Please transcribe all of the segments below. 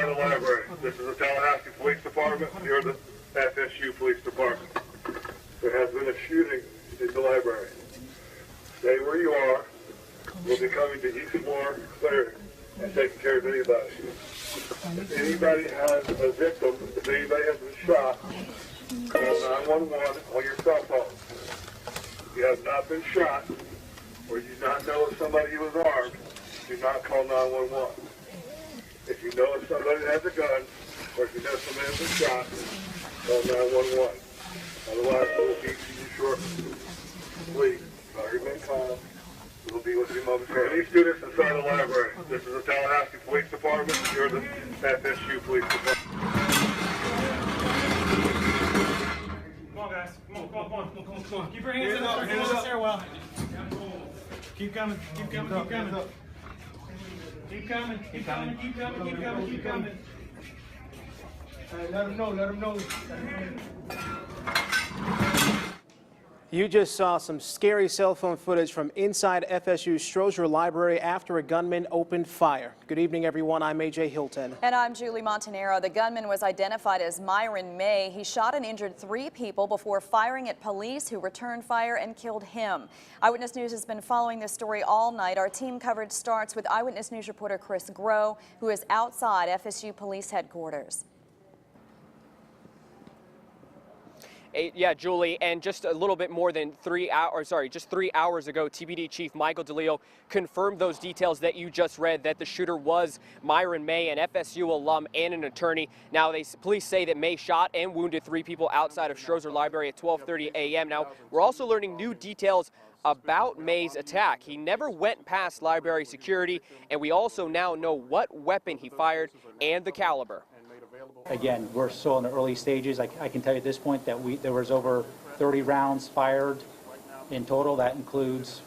inside the library. This is the Tallahassee Police Department near the FSU Police Department. There has been a shooting in the library. Stay where you are. We'll be coming to each floor clearing and taking care of anybody. If anybody has a victim, if anybody has been shot, call 911 on your cell phone. If you have not been shot, or you do not know if somebody was armed, do not call 911. If you know if somebody has a gun, or if you know somebody has been shot, call 911. Otherwise, we'll be to you shortly. Please, remain calm. We'll be with you momentarily. Any students inside the library. This is the Tallahassee Police Department. You're the FSU Police Department. Come on, guys. Come on. Keep your hands up. Hands up. Stairwell. Keep coming. Keep coming. Keep coming. Keep coming. Keep coming. Keep coming. Keep coming. Keep coming. Let them know. Let them know. You just saw some scary cell phone footage from inside FSU's Strozier Library after a gunman opened fire. Good evening, everyone. I'm AJ Hilton. And I'm Julie Montanaro. The gunman was identified as Myron May. He shot and injured 3 people before firing at police who returned fire and killed him. Eyewitness News has been following this story all night. Our team coverage starts with Eyewitness News reporter Chris Groh, who is outside FSU Police Headquarters. Yeah, Julie, and just a little bit more than 3 hours, just 3 hours ago, TPD Chief Michael DeLeo confirmed those details that you just read, that the shooter was Myron May, an FSU alum and an attorney. Now, police say that May shot and wounded 3 people outside of Strozier Library at 12:30 a.m. Now, we're also learning new details about May's attack. He never went past library security, and we also now know what weapon he fired and the caliber. Again, we're still in the early stages. I can tell you at this point that there was over 30 rounds fired in total. That includes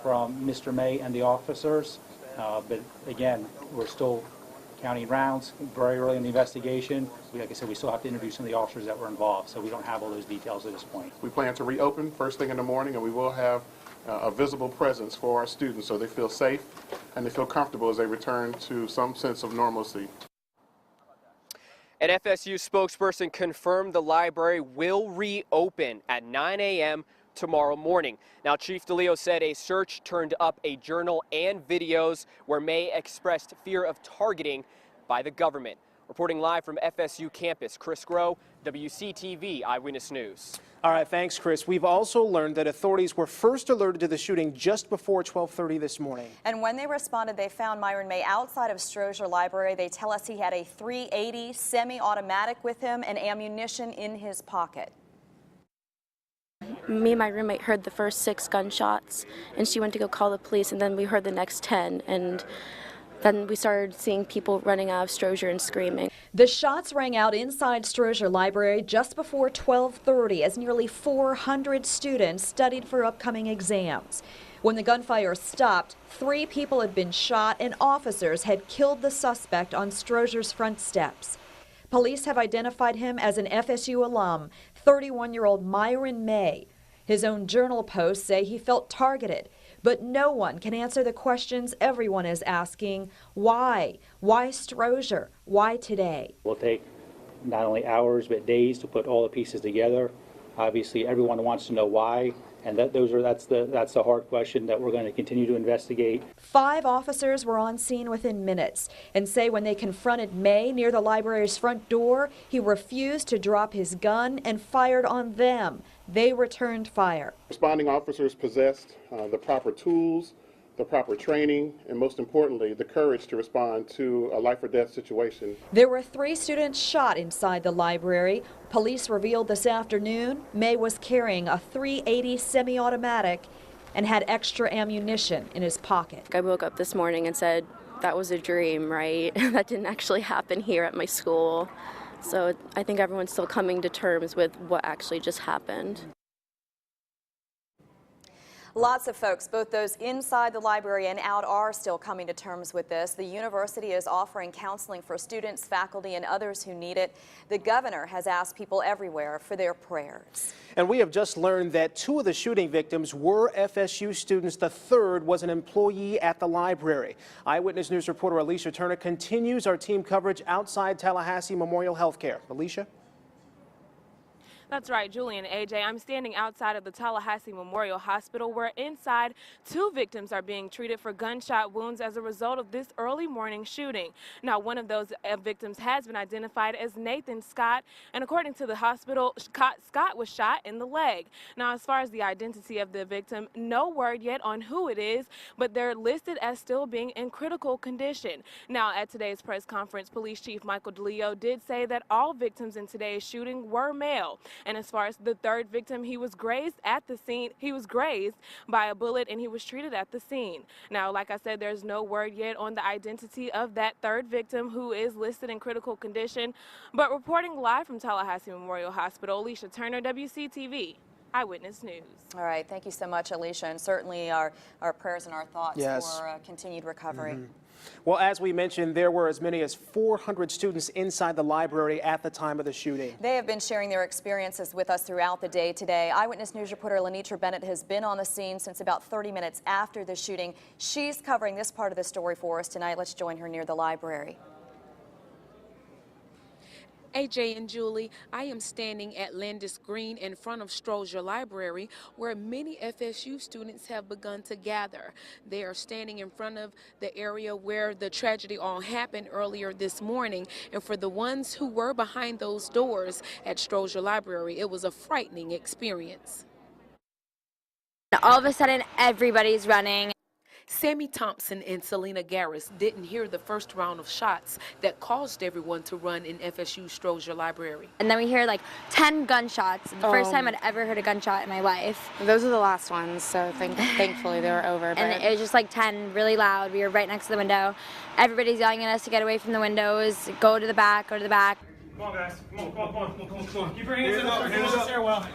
from Mr. May and the officers. But again, we're still counting rounds, very early in the investigation. Like I said, we still have to interview some of the officers that were involved, so we don't have all those details at this point. We plan to reopen first thing in the morning, and we will have a visible presence for our students so they feel safe and they feel comfortable as they return to some sense of normalcy. An FSU spokesperson confirmed the library will reopen at 9 a.m. tomorrow morning. Now, Chief DeLeo said a search turned up a journal and videos where May expressed fear of targeting by the government. Reporting live from FSU campus, Chris Groh, WCTV Eyewitness News. All right, thanks, Chris. We've also learned that authorities were first alerted to the shooting just before 12:30 this morning. And when they responded, they found Myron May outside of Strozier Library. They tell us he had a .380 semi-automatic with him and ammunition in his pocket. Me and my roommate heard the first 6 gunshots, and she went to go call the police, and then we heard the next 10, and then we started seeing people running out of Strozier and screaming. The shots rang out inside Strozier Library just before 12:30 as nearly 400 students studied for upcoming exams. When the gunfire stopped, 3 people had been shot and officers had killed the suspect on Strozier's front steps. Police have identified him as an FSU alum, 31-year-old Myron May. His own journal posts say he felt targeted. But no one can answer the questions everyone is asking. Why? Why Strozier? Why today? We'll take not only hours but days to put all the pieces together. Obviously, everyone wants to know why, and that's the hard question that we're going to continue to investigate. 5 officers were on scene within minutes and say when they confronted May near the library's front door, he refused to drop his gun and fired on them. They returned fire. Responding officers possessed the proper tools, the proper training, and most importantly, the courage to respond to a life or death situation. There were 3 students shot inside the library. Police revealed this afternoon May was carrying a .380 semi-automatic and had extra ammunition in his pocket. I woke up this morning and said, that was a dream, right? That didn't actually happen here at my school. So I think everyone's still coming to terms with what actually just happened. Lots of folks, both those inside the library and out, are still coming to terms with this. The university is offering counseling for students, faculty, and others who need it. The governor has asked people everywhere for their prayers. And we have just learned that 2 of the shooting victims were FSU students. The third was an employee at the library. Eyewitness News reporter Alicia Turner continues our team coverage outside Tallahassee Memorial Healthcare. Alicia? That's right, Julie and AJ. I'm standing outside of the Tallahassee Memorial Hospital, where inside 2 victims are being treated for gunshot wounds as a result of this early morning shooting. Now, one of those victims has been identified as Nathan Scott, and according to the hospital, Scott was shot in the leg. Now, as far as the identity of the victim, no word yet on who it is, but they're listed as still being in critical condition. Now, at today's press conference, Police Chief Michael DeLeo did say that all victims in today's shooting were male. And as far as the third victim, he was grazed at the scene. He was grazed by a bullet and he was treated at the scene. Now, like I said, there's no word yet on the identity of that third victim, who is listed in critical condition. But reporting live from Tallahassee Memorial Hospital, Alicia Turner, WCTV, Eyewitness News. All right, thank you so much, Alicia, and certainly our prayers and our thoughts for continued recovery. Well, as we mentioned, there were as many as 400 students inside the library at the time of the shooting. They have been sharing their experiences with us throughout the day today. Eyewitness News reporter Lenitra Bennett has been on the scene since about 30 minutes after the shooting. She's covering this part of the story for us tonight. Let's join her near the library. AJ and Julie, I am standing at Landis Green in front of Strozier Library, where many FSU students have begun to gather. They are standing in front of the area where the tragedy all happened earlier this morning. And for the ones who were behind those doors at Strozier Library, it was a frightening experience. All of a sudden, everybody's running. Sammy Thompson and Selena Garris didn't hear the first round of shots that caused everyone to run in FSU Strozier Library. And then we hear like 10 gunshots. The first time I'd ever heard a gunshot in my life. Those are the last ones, so thankfully they were over. And it was just like 10, really loud. We were right next to the window. Everybody's yelling at us to get away from the windows, go to the back, go to the back. Come on, guys. Come on, come on. Keep your hands up the stairwell.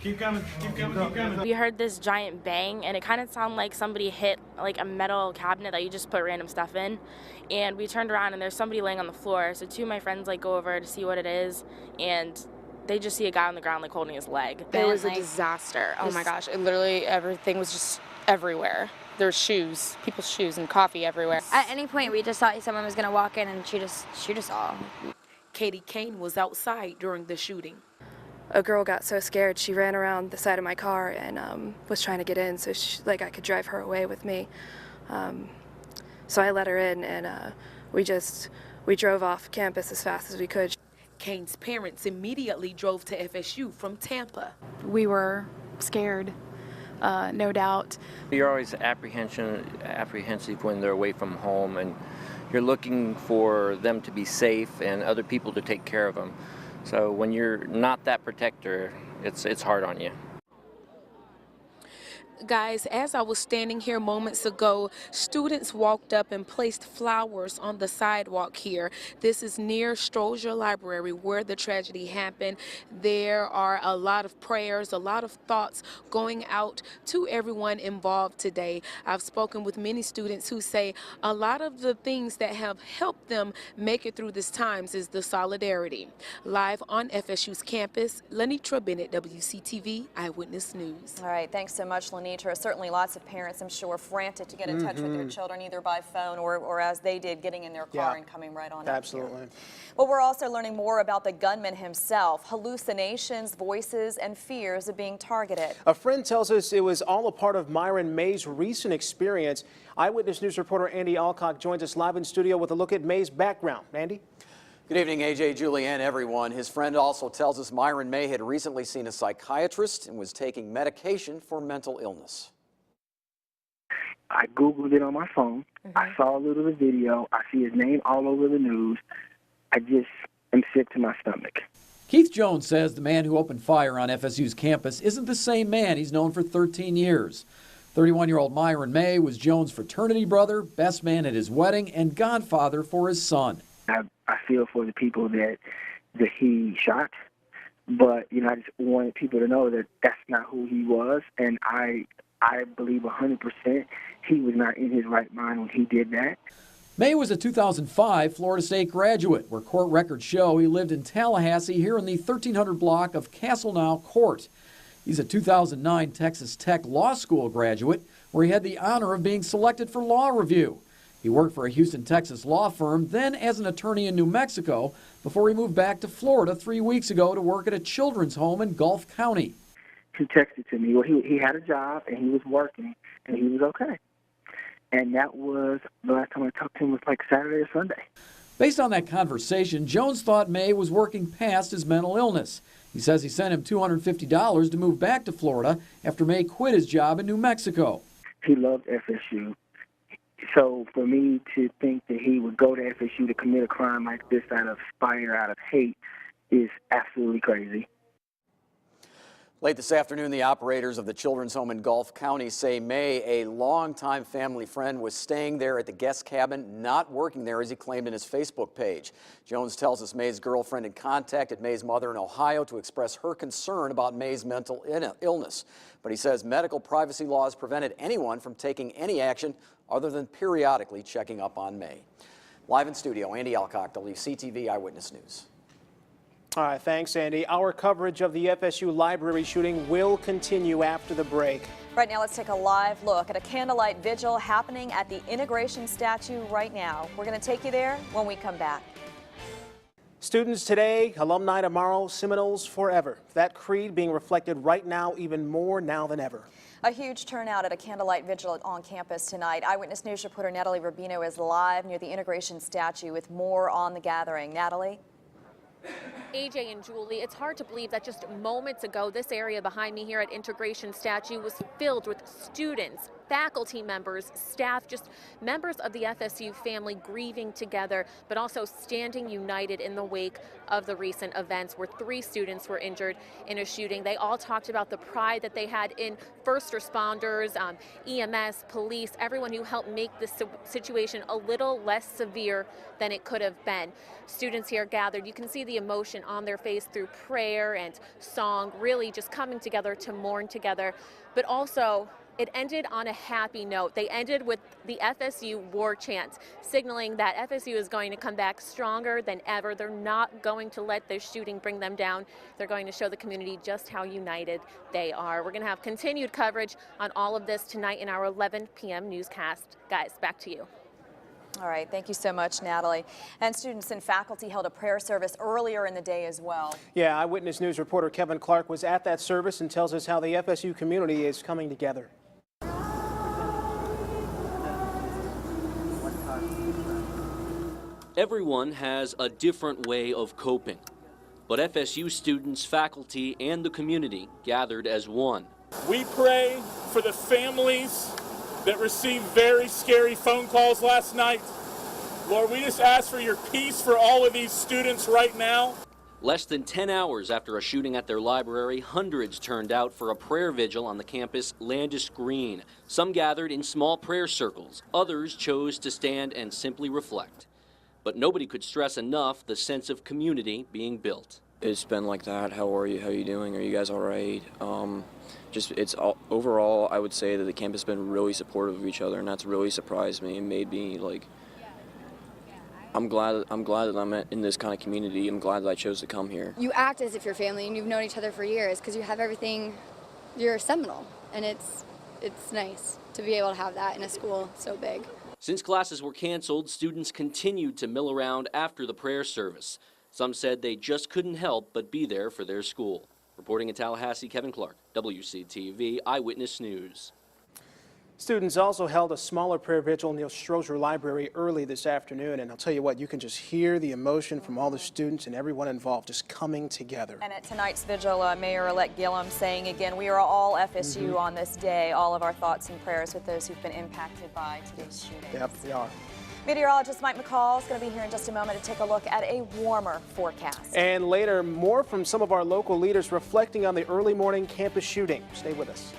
Keep coming, keep coming, keep coming. We heard this giant bang, and it kind of sounded like somebody hit like a metal cabinet that you just put random stuff in. And we turned around, and there's somebody laying on the floor. So 2 of my friends like go over to see what it is, and they just see a guy on the ground like holding his leg. It was a disaster. Oh my gosh! It literally, everything was just everywhere. There's shoes, people's shoes, and coffee everywhere. At any point, we just thought someone was gonna walk in and shoot us all. Katie Kane was outside during the shooting. A girl got so scared she ran around the side of my car and was trying to get in so I could drive her away with me. So I let her in and we drove off campus as fast as we could. Kane's parents immediately drove to FSU from Tampa. We were scared, no doubt. You're always apprehensive when they're away from home, and you're looking for them to be safe and other people to take care of them. So when you're not that protector, it's hard on you. Guys, as I was standing here moments ago, students walked up and placed flowers on the sidewalk here. This is near Strozier Library where the tragedy happened. There are a lot of prayers, a lot of thoughts going out to everyone involved today. I've spoken with many students who say a lot of the things that have helped them make it through this times is the solidarity. Live on FSU's campus, Lenitra Bennett, WCTV, Eyewitness News. All right, thanks so much, Lenitra. Certainly lots of parents, I'm sure, frantic to get in touch with their children, either by phone or as they did, getting in their car and coming right on Absolutely. up here. Well, we're also learning more about the gunman himself, hallucinations, voices, and fears of being targeted. A friend tells us it was all a part of Myron May's recent experience. Eyewitness News reporter Andy Alcock joins us live in studio with a look at May's background. Andy? Good evening, AJ, Julie, and everyone. His friend also tells us Myron May had recently seen a psychiatrist and was taking medication for mental illness. I Googled it on my phone. I saw a little of the video. I see his name all over the news. I just am sick to my stomach. Keith Jones says the man who opened fire on FSU's campus isn't the same man he's known for 13 years. 31-year-old Myron May was Jones' fraternity brother, best man at his wedding, and godfather for his son. I feel for the people that he shot. But, you know, I just wanted people to know that that's not who he was, and I believe 100% he was not in his right mind when he did that. May was a 2005 Florida State graduate, where court records show he lived in Tallahassee here in the 1300 block of Castlenow Court. He's a 2009 Texas Tech Law School graduate, where he had the honor of being selected for law review. He worked for a Houston, Texas law firm, then as an attorney in New Mexico, before he moved back to Florida 3 weeks ago to work at a children's home in Gulf County. He texted to me. Well, he had a job, and he was working, and he was okay. And that was the last time I talked to him was like Saturday or Sunday. Based on that conversation, Jones thought May was working past his mental illness. He says he sent him $250 to move back to Florida after May quit his job in New Mexico. He loved FSU. So for me to think that he would go to FSU to commit a crime like this out of spite or out of hate is absolutely crazy. Late this afternoon, the operators of the children's home in Gulf County say May, a longtime family friend, was staying there at the guest cabin, not working there, as he claimed in his Facebook page. Jones tells us May's girlfriend had contacted May's mother in Ohio to express her concern about May's mental illness. But he says medical privacy laws prevented anyone from taking any action other than periodically checking up on May. Live in studio, Andy Alcock, WCTV Eyewitness News. All right, thanks, Andy. Our coverage of the FSU library shooting will continue after the break. Right now, let's take a live look at a candlelight vigil happening at the Integration statue right now. We're going to take you there when we come back. Students today, alumni tomorrow, Seminoles forever. That creed being reflected right now even more now than ever. A huge turnout at a candlelight vigil on campus tonight. Eyewitness News reporter Natalie Rubino is live near the Integration statue with more on the gathering. Natalie? AJ and Julie, it's hard to believe that just moments ago, this area behind me here at Integration Statue was filled with students, faculty members, staff, just members of the FSU family grieving together, but also standing united in the wake of the recent events where 3 students were injured in a shooting. They all talked about the pride that they had in first responders, EMS, police, everyone who helped make this situation a little less severe than it could have been. Students here gathered. You can see the emotion on their face through prayer and song, really just coming together to mourn together, but also it ended on a happy note. They ended with the FSU war chant, signaling that FSU is going to come back stronger than ever. They're not going to let this shooting bring them down. They're going to show the community just how united they are. We're going to have continued coverage on all of this tonight in our 11 p.m. newscast. Guys, back to you. All right, thank you so much, Natalie. And students and faculty held a prayer service earlier in the day as well. Yeah, Eyewitness News reporter Kevin Clark was at that service and tells us how the FSU community is coming together. Everyone has a different way of coping, but FSU students, faculty, and the community gathered as one. We pray for the families that received very scary phone calls last night. Lord, we just ask for your peace for all of these students right now. Less than 10 hours after a shooting at their library, hundreds turned out for a prayer vigil on the campus Landis Green. Some gathered in small prayer circles. Others chose to stand and simply reflect. But nobody could stress enough the sense of community being built. It's been like that. How are you? How are you doing? Are you guys all right? Overall, I would say that the campus has been really supportive of each other, and that's really surprised me and made me like. I'm glad that I'm in this kind of community. I'm glad that I chose to come here. You act as if you're family and you've known each other for years because you have everything. You're Seminole, and it's nice to be able to have that in a school so big. Since classes were canceled, students continued to mill around after the prayer service. Some said they just couldn't help but be there for their school. Reporting in Tallahassee, Kevin Clark, WCTV Eyewitness News. Students also held a smaller prayer vigil near Stroger Library early this afternoon, and I'll tell you what, you can just hear the emotion from all the students and everyone involved just coming together. And at tonight's vigil, Mayor-elect Gillum saying again, we are all FSU on this day. All of our thoughts and prayers with those who've been impacted by today's shooting. Yep, we are. Meteorologist Mike McCall is going to be here in just a moment to take a look at a warmer forecast. And later, more from some of our local leaders reflecting on the early morning campus shooting. Stay with us.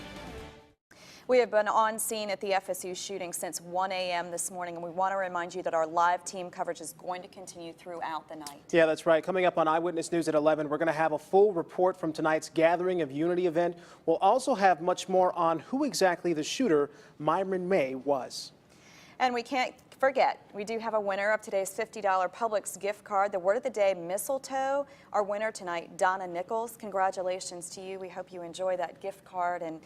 We have been on scene at the FSU shooting since 1 a.m. this morning, and we want to remind you that our live team coverage is going to continue throughout the night. Yeah, that's right. Coming up on Eyewitness News at 11, we're going to have a full report from tonight's Gathering of Unity event. We'll also have much more on who exactly the shooter, Myron May, was. And we can't forget, we do have a winner of today's $50 Publix gift card. The word of the day, mistletoe. Our winner tonight, Donna Nichols. Congratulations to you. We hope you enjoy that gift card, and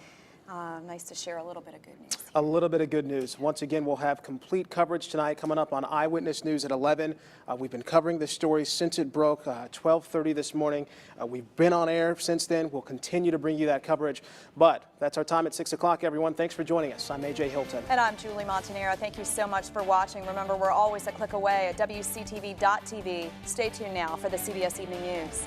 nice to share a little bit of good news. A little bit of good news. Once again, we'll have complete coverage tonight coming up on Eyewitness News at 11. We've been covering this story since it broke 12:30 this morning. We've been on air since then. We'll continue to bring you that coverage. But that's our time at 6 o'clock, everyone. Thanks for joining us. I'm AJ Hilton. And I'm Julie Montanaro. Thank you so much for watching. Remember, we're always a click away at WCTV.tv. Stay tuned now for the CBS Evening News.